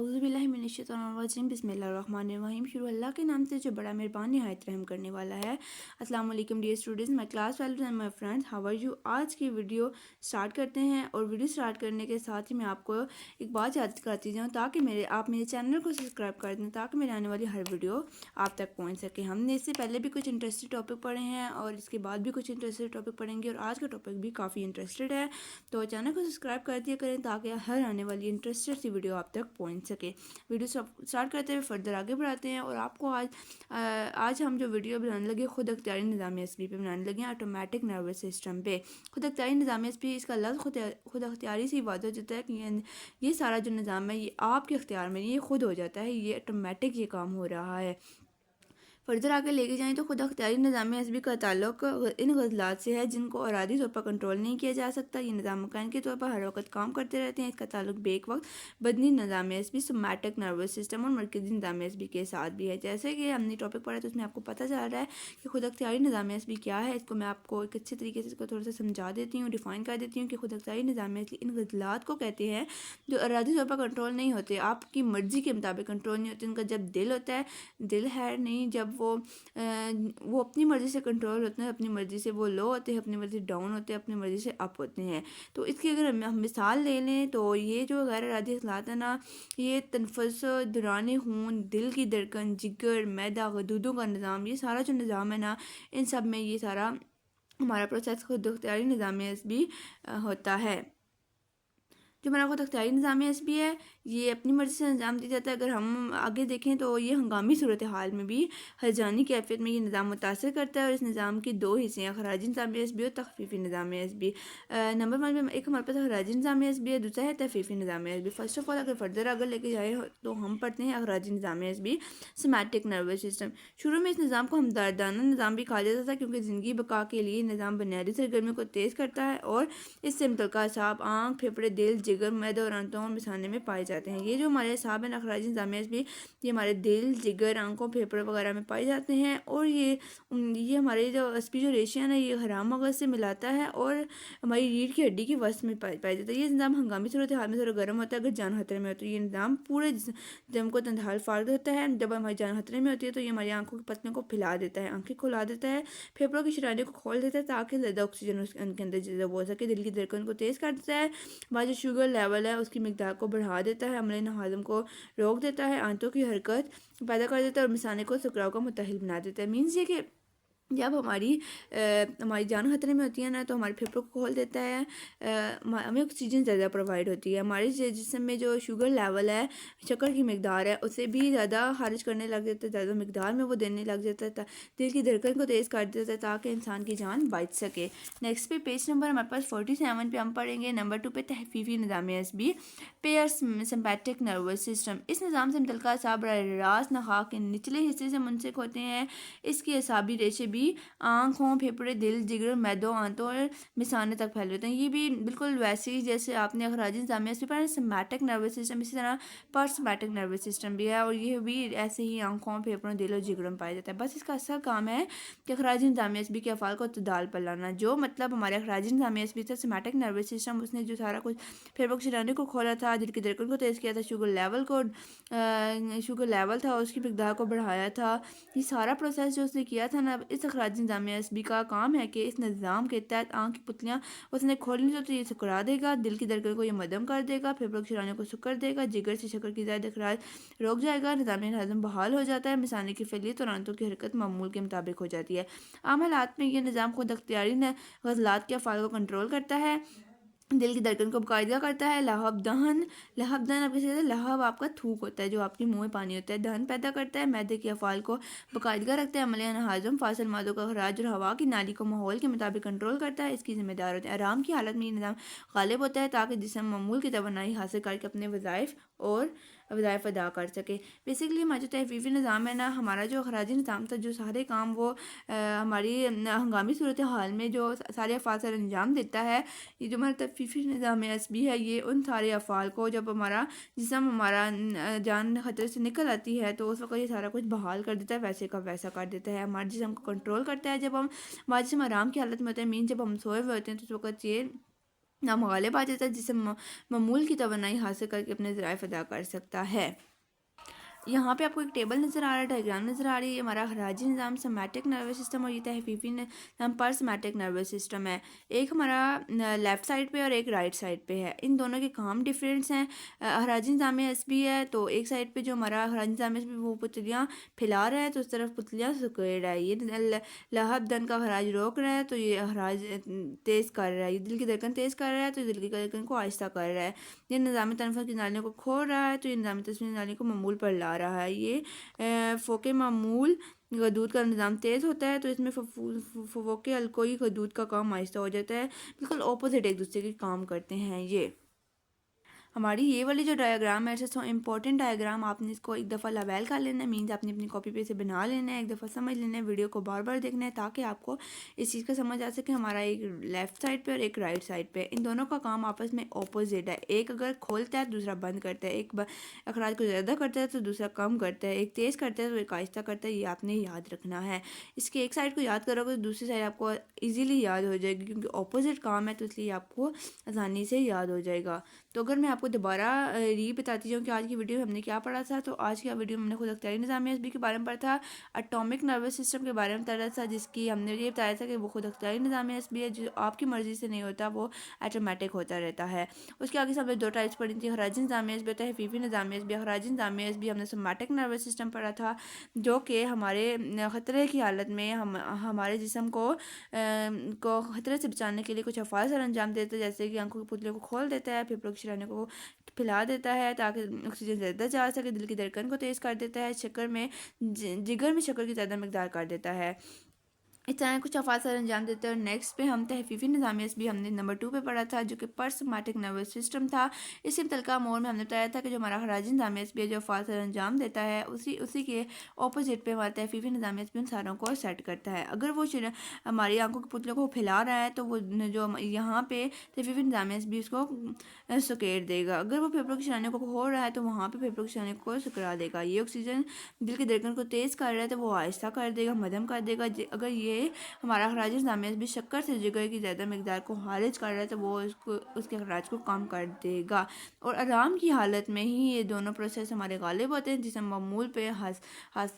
اعوذ باللہ من الشیطان الرجیم بسم اللہ الرحمن الرحیم شروع اللہ کے نام سے جو بڑا مہربان نہایت رحم کرنے والا ہے۔ السلام علیکم dear students, my class fellows and my friends, how are you? آج کی ویڈیو سٹارٹ کرتے ہیں، اور ویڈیو سٹارٹ کرنے کے ساتھ ہی میں آپ کو ایک بات یاد کراتی جاؤں تاکہ آپ میرے چینل کو سبسکرائب کر دیں تاکہ میرے آنے والی ہر ویڈیو آپ تک پہنچ سکے۔ ہم نے اس سے پہلے بھی کچھ انٹرسٹڈ ٹاپک پڑھے ہیں اور اس کے بعد بھی کچھ انٹرسٹڈ ٹاپک پڑھیں گے، اور آج کا ٹاپک بھی کافی انٹرسٹڈ ہے، تو چینل کو سبسکرائب کر دیا کریں تاکہ ہر آنے والی انٹرسٹڈ سی ویڈیو آپ تک پہنچ سکے۔ ویڈیو اسٹارٹ کرتے ہوئے فردر آگے بڑھاتے ہیں، اور آپ کو آج ہم جو ویڈیو بنانے لگے خود اختیاری نظام عصبی پہ بنانے لگے ہیں، آٹومیٹک نروس سسٹم پہ۔ خود اختیاری نظام عصبی، اس کا لفظ خود اختیاری سے واضح ہوتا ہے کہ یہ سارا جو نظام ہے یہ آپ کے اختیار میں، یہ خود ہو جاتا ہے، یہ آٹومیٹک یہ کام ہو رہا ہے۔ فردر آگے لے کے جائیں تو خود اختیاری نظام عصبی کا تعلق ان غضلات سے ہے جن کو ارادی طور پر کنٹرول نہیں کیا جا سکتا۔ یہ نظام مکان کے طور پر ہر وقت کام کرتے رہتے ہیں۔ اس کا تعلق بیک وقت بدنی نظام عصبی، سومیٹک نروس سسٹم اور مرکزی نظام عصبی کے ساتھ بھی ہے۔ جیسے کہ ہم نے ٹاپک پڑھا تو اس میں آپ کو پتہ چل رہا ہے کہ خود اختیاری نظام عصبی کیا ہے۔ اس کو میں آپ کو ایک اچھے طریقے سے اس کو تھوڑا سا سمجھا دیتی ہوں، ڈیفائن کر دیتی ہوں کہ خود اختیاری نظام عصبی ان غضلات کو کہتے ہیں جو ارادی طور پر کنٹرول نہیں ہوتے، آپ کی مرضی کے مطابق کنٹرول نہیں ہوتے۔ ان کا جب دل ہوتا ہے، دل ہے نہیں، جب وہ اپنی مرضی سے کنٹرول ہوتے ہیں، اپنی مرضی سے وہ لو ہوتے ہیں، اپنی مرضی سے ڈاؤن ہوتے ہیں، اپنی مرضی سے اپ ہوتے ہیں۔ تو اس کی اگر ہم مثال لے لیں تو یہ جو غیر ارادی اخلاق ہے نا، یہ تنفس، دوران خون، دل کی دھڑکن، جگر، معدہ، غدودوں کا نظام، یہ سارا جو نظام ہے نا، ان سب میں یہ سارا ہمارا پروسیس خود اختیاری نظام عصبی ہوتا ہے۔ جو ہمارا خود اختیاری نظام عصبی ہے یہ اپنی مرضی سے انجام دیا جاتا ہے۔ اگر ہم آگے دیکھیں تو یہ ہنگامی صورتحال میں بھی ہرجانی کیفیت میں یہ نظام متاثر کرتا ہے، اور اس نظام کے دو حصے ہیں، خراجی نظام عصبی اور تخفیفی نظام عصبی۔ نمبر 1 میں ایک ہمارے پاس خراجی نظام عصبی ہے، دوسرا ہے تخفیفی نظام عصبی۔ فرسٹ آف آل اگر فردر اگر لے کے جائے تو ہم پڑھتے ہیں خراجی نظام عصبی، سومیٹک نروس سسٹم۔ شروع میں اس نظام کو ہمدردانہ نظام بھی کہا جاتا تھا کیونکہ زندگی بقا کے لیے نظام بنیادی سرگرمیوں کو تیز کرتا ہے، اور اس سے متعلقہ اعصاب آنکھ، پھیپھڑے، دل، جگر، معدہ اور آنتوں اور مثانے میں پائے جاتے ہیں۔ یہ جو ہمارے اعصاب ہیں خراجی نظام عصبی، یہ ہمارے دل، جگر، آنکھوں، پھیپھڑے وغیرہ میں پائے جاتے ہیں، اور یہ ہمارے جو عصبی جو ریشے ہیں یہ حرام مغز سے ملاتا ہے اور ہماری ریڑھ کی ہڈی کی وسط میں پایا جاتا ہے۔ یہ نظام ہنگامی صورتحال میں تھوڑا گرم ہوتا ہے اگر جان خطرے میں ہوتی ہے۔ یہ نظام پورے جسم کو تندحال فارغ ہوتا ہے۔ جب ہماری جان خطرے میں ہوتی ہے تو یہ ہماری آنکھوں کی پتیوں کو پھیلا دیتا ہے، آنکھیں کھلا دیتا ہے، پھیپھڑوں کی شرائیں کو کھول دیتا ہے تاکہ زیادہ آکسیجن ان کے اندر جذب ہو سکے، دل کی دھڑکن کو تیز کر دیتا ہے، ہمارا جو شوگر لیول ہے اس کی مقدار کو بڑھا دیتا ہے، عمل ہضم کو روک دیتا ہے، آنتوں کی حرکت پیدا کر دیتا ہے، اور مثانے کو سکراؤ کا متحل بنا دیتا ہے۔ مینز یہ کہ جب ہماری جان خطرے میں ہوتی ہے نا تو ہمارے پھیپھڑوں کو کھول دیتا ہے، ہمیں آکسیجن زیادہ پرووائڈ ہوتی ہے، ہمارے جسم میں جو شوگر لیول ہے، شکر کی مقدار ہے، اسے بھی زیادہ خارج کرنے لگ جاتا ہے، زیادہ مقدار میں وہ دینے لگ جاتا ہے، دل کی دھڑکن کو تیز کر دیتا ہے تاکہ انسان کی جان بچ سکے۔ نیکسٹ پہ پیج نمبر ہمارے پاس 47 پہ ہم پڑھیں گے نمبر 2 پہ تخفیفی نظام عصبی، پیئر سمپیٹک نروس سسٹم۔ اس نظام سے متعلقہ اعصاب براہ راست نخاع کے نچلے حصے سے منسلک ہوتے ہیں۔ اس کی اعصابی ریشے بھی آنکھوں، پھیپھڑے، دل، جگر، معدوں، آنتوں اور مثانے تک پھیلے ہوتے ہیں۔ یہ بھی بالکل ویسے ہی جیسے آپ نے خراجی نظام عصبی پر سمپیٹک نروس سسٹم، اسی طرح پرسمپیٹک نروس سسٹم بھی ہے، اور یہ بھی ایسے ہی آنکھوں، پھیپھڑوں، دل اور جگروں میں پایا جاتا ہے۔ بس اس کا اصل کام ہے کہ خراجی نظام عصبی کے افعال کو اعتدال پر لانا۔ جو مطلب ہمارے خراجی نظام عصبی تھا، سمپیٹک نروس سسٹم، اس نے جو سارا کچھ پھیپھڑوں کی شرائیں کو کھولا تھا، دل کی دھڑکن کو تیز کیا تھا، شوگر لیول تھا اس کی مقدار کو بڑھایا تھا، یہ سارا پروسیس جو اس نے کیا تھا نا، اس خراجی نظام عصبی کا کام ہے کہ اس نظام کے تحت آنکھ کی پتلیاں اس نے کھولنی تو یہ سکڑا دے گا، دل کی دھڑکن کو یہ مدھم کر دے گا، پھیپھڑوں کی شرائیں کو سکڑ دے گا، جگر سے شکر کی زائد اخراج روک جائے گا، نظام ہضم بحال ہو جاتا ہے، مثانے کی فعلیت اور آنتوں کی حرکت معمول کے مطابق ہو جاتی ہے۔ عام حالات میں یہ نظام خود اختیاری غضلات کے افعال کو کنٹرول کرتا ہے، دل کی دھڑکن کو باقاعدہ کرتا ہے، لہب دہن آپ کسی سے لہب آپ کا تھوک ہوتا ہے جو آپ کے منہ میں پانی ہوتا ہے، دہن پیدا کرتا ہے، معدے کے افعال کو باقاعدہ رکھتا ہے، عملیہ ہضم، فاصل مادوں کا اخراج اور ہوا کی نالی کو ماحول کے مطابق کنٹرول کرتا ہے، اس کی ذمہ دار ہوتے ہیں۔ آرام کی حالت میں یہ نظام غالب ہوتا ہے تاکہ جسم معمول کی توانائی حاصل کر کے اپنے وظائف ادا کر سکے۔ بیسیکلی ہمارا جو تخفیفی نظام ہے نا، ہمارا جو خراجی نظام تھا، جو سارے کام وہ ہماری ہنگامی صورتحال میں جو سارے افعال سر انجام دیتا ہے، یہ جو ہمارا تخفیفی نظام عصبی ہے یہ ان سارے افعال کو جب ہمارا جسم ہمارا جان خطرے سے نکل آتی ہے تو اس وقت یہ سارا کچھ بحال کر دیتا ہے، ویسے کا ویسا کر دیتا ہے، ہمارے جسم کو کنٹرول کرتا ہے۔ جب ہمارا جسم آرام کی حالت میں ہوتا ہے، جب ہم سوئے ہوئے ہوتے ہیں تو اس وقت یہ نام غالب آ جاتا ہے، جسے معمول کی توانائی حاصل کر کے اپنے ذرائع ادا کر سکتا ہے۔ یہاں پہ آپ کو ایک ٹیبل نظر آ رہا ہے، ڈائیگرام نظر آ رہی ہے۔ یہ ہمارا خراجی نظام سمیٹک نروس سسٹم اور یہ تحفیفی نظام پر سمیٹک نروس سسٹم ہے۔ ایک ہمارا لیفٹ سائڈ پہ اور ایک رائٹ سائڈ پہ ہے، ان دونوں کے کام ڈفرینس ہیں۔ خراجی نظام عصبی ہے تو ایک سائڈ پہ جو ہمارا خراجی نظام عصبی وہ پتلیاں پھیلا رہا ہے تو اس طرف پتلیاں سکیڑ رہا ہے۔ یہ لہب دن کا خراج روک رہا ہے تو یہ خراج تیز کر رہا ہے۔ یہ دل کی دھڑکن تیز کر رہا ہے تو دل کی دھڑکن کو آہستہ کر رہا ہے۔ یہ نظام تنفس کی نالیوں کو کھول رہا ہے تو یہ نظام تنفس کی نالیوں کو معمول پر لا رہا ہے۔ یہ فوق معمول غدود کا نظام تیز ہوتا ہے تو اس میں فوق حلقوی غدود کا کام آہستہ ہو جاتا ہے، بالکل اپوزٹ ایک دوسرے کے کام کرتے ہیں۔ یہ ہماری یہ والی جو ڈائیگرام ہے سو امپورٹنٹ ڈائیگرام، آپ نے اس کو ایک دفعہ لیول کر لینا ہے، مینز آپ نے اپنی کاپی پہ سے بنا لینا ہے، ایک دفعہ سمجھ لینا ہے، ویڈیو کو بار بار دیکھنا ہے تاکہ آپ کو اس چیز کا سمجھ آ سکے ہمارا ایک لیفٹ سائڈ پہ اور ایک رائٹ سائڈ پہ، ان دونوں کا کام آپس میں اپوزٹ ہے۔ ایک اگر کھولتا ہے دوسرا بند کرتا ہے، ایک اخراج کو زیادہ کرتا ہے تو دوسرا کم کرتا ہے، ایک تیز کرتا ہے تو ایک آہستہ کرتا ہے۔ یہ آپ نے یاد رکھنا ہے۔ اس کے ایک سائڈ کو یاد کرو گے تو دوسری سائڈ آپ کو ایزیلی یاد ہو جائے گی، کیونکہ اپوزٹ کام ہے تو اس لیے آپ کو آسانی سے یاد ہو جائے گا۔ تو اگر میں آپ کو دوبارہ بتاتی ہوں کہ آج کی ویڈیو میں ہم نے کیا پڑھا تھا، تو آج کی ویڈیو میں ہم نے خود اختیاری نظام عصبی کے بارے میں پڑھا تھا، اٹامک نروس سسٹم کے بارے میں بتایا تھا، جس کی ہم نے یہ بتایا تھا کہ وہ خود اختیاری نظام عصبی ہے، جو آپ کی مرضی سے نہیں ہوتا، وہ ایٹومیٹک ہوتا رہتا ہے۔ اس کے آگے سے ہم نے 2 ٹائپس پڑھی تھی، خراجی نظام عصبی، تحفیفی نظام عصبی۔ خراجی نظام عصبی ہم نے سومیٹک نروس سسٹم پڑھا تھا، جو کہ ہمارے خطرے کی حالت میں ہمارے جسم کو خطرے سے بچانے کے لیے کچھ افعال سر انجام دیتا ہے، جیسے کہ آنکھوں کے پتلے کو کھول دیتا ہے، پھیپھڑوں کی شریانوں کو پھیلا دیتا ہے تاکہ آکسیجن زیادہ جا سکے، دل کی دھڑکن کو تیز کر دیتا ہے، جگر میں شکر کی زیادہ مقدار کر دیتا ہے، اس طرح کچھ افعال سر انجام دیتے ہیں۔ اور نیکسٹ پہ ہم تحفیفی نظام عصبی ہم نے نمبر 2 پہ پڑھا تھا، جو کہ پرسماٹک نروس سسٹم تھا۔ اس متعلقہ امور میں ہم نے بتایا تھا کہ جو ہمارا خراجی نظام عصبی ہے جو افعال سر انجام دیتا ہے، اسی کے اپوزٹ پہ ہمارا تحفیفی نظام عصبی ان ساروں کو سیٹ کرتا ہے۔ اگر وہ ہماری آنکھوں کے پتلوں کو پھیلا رہا ہے تو وہ جو یہاں پہ تحفیفی نظام عصبی اس کو سکیڑ دے گا، اگر وہ پھیپھڑوں کی شریانوں کو کھول رہا ہے تو وہاں پہ پھیپھڑوں کی شریانوں کو سکڑا دے گا۔ یہ آکسیجن دل کی دھڑکن کو تیز کر رہا ہے تو وہ آہستہ کر دے گا، مدھم کر دے گا۔ اگر یہ ہمارا خراجی نظام عصبی شکر سے جگر کی زیادہ مقدار کو خارج کر رہا ہے تو وہ اس کے اخراج کو کم کر دے گا، اور آرام کی حالت میں ہی یہ دونوں پروسیس ہمارے غالب ہوتے ہیں، جسے معمول پہ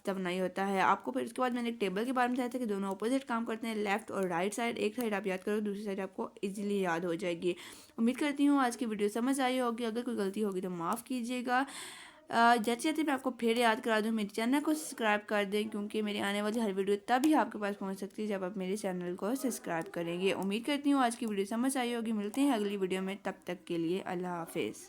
توانائی ہوتا ہے۔ آپ کو پھر اس کے بعد میں نے ایک ٹیبل کے بارے میں بتایا تھا کہ دونوں اپوزٹ کام کرتے ہیں، لیفٹ اور رائٹ سائڈ۔ ایک سائڈ آپ یاد کرو، دوسری سائڈ آپ کو ایزیلی یاد ہو جائے گی۔ امید کرتی ہوں آج کی ویڈیو سمجھ آئی ہوگی، اگر کوئی غلطی ہوگی تو معاف کیجیے گا۔ جاتے جاتے میں آپ کو پھر یاد کرا دوں، میرے چینل کو سبسکرائب کر دیں، کیونکہ میری آنے والی ہر ویڈیو تبھی آپ کے پاس پہنچ سکتی ہے جب آپ میرے چینل کو سبسکرائب کریں گے۔ امید کرتی ہوں آج کی ویڈیو سمجھ آئی ہوگی، ملتے ہیں اگلی ویڈیو میں، تب تک کے لیے اللہ حافظ۔